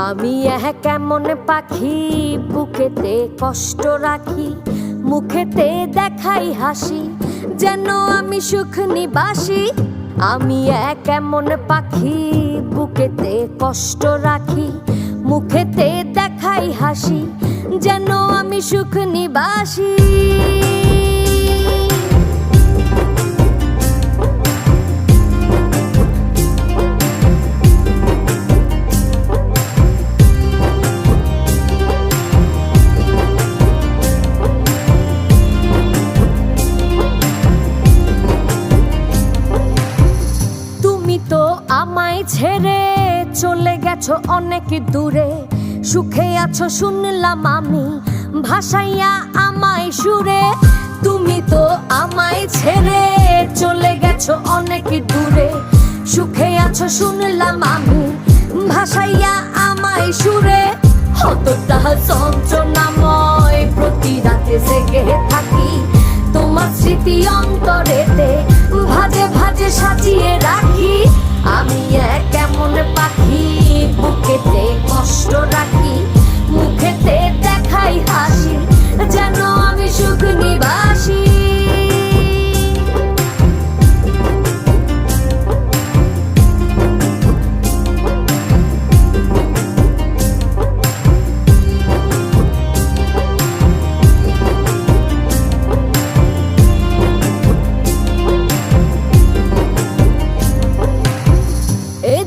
আমি কেমন পাখি বুকেতে কষ্ট রাখি, মুখেতে দেখাই হাসি, যেন আমি সুখ নিবাসী। আমি কেমন পাখি বুকেতে কষ্ট রাখি, মুখেতে দেখাই হাসি, যেন আমি সুখ নিবাসী। আমায় ছেড়ে চলে গেছো অনেক দূরে, সুখে আছো শুনলাম আমি, ভাসাইয়া আমায় সুরে। তুমি তো আমায় ছেড়ে চলে গেছো অনেক দূরে, সুখে আছো শুনলাম আমি, ভাসাইয়া আমায় সুরে। কতটা যন্ত্রণাময় প্রতি রাতে জেগে থাকি, তোমার স্মৃতি অন্তরেতে ভাজে ভাজে সাজিয়ে রাখি। আমি কেমন পাখি বুকেতে কষ্ট রাখি, মুখেতে দেখাই হাসি, যেন আমি সুখ নিবাসী।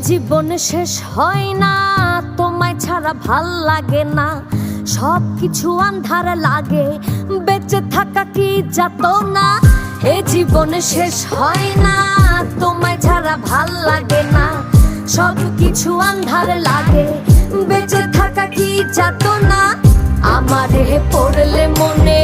জীবন শেষ হয় না, তোমায় ছাড়া ভাল লাগে না, সব কিছু আন্ধার লাগে, বেঁচে থাকা কি যাতনা। এ জীবন শেষ হয় না, তোমায় ছাড়া ভাল লাগে না, সব কিছু আন্ধার লাগে, বেঁচে থাকা কি যাতনা। আমারে পড়লে মনে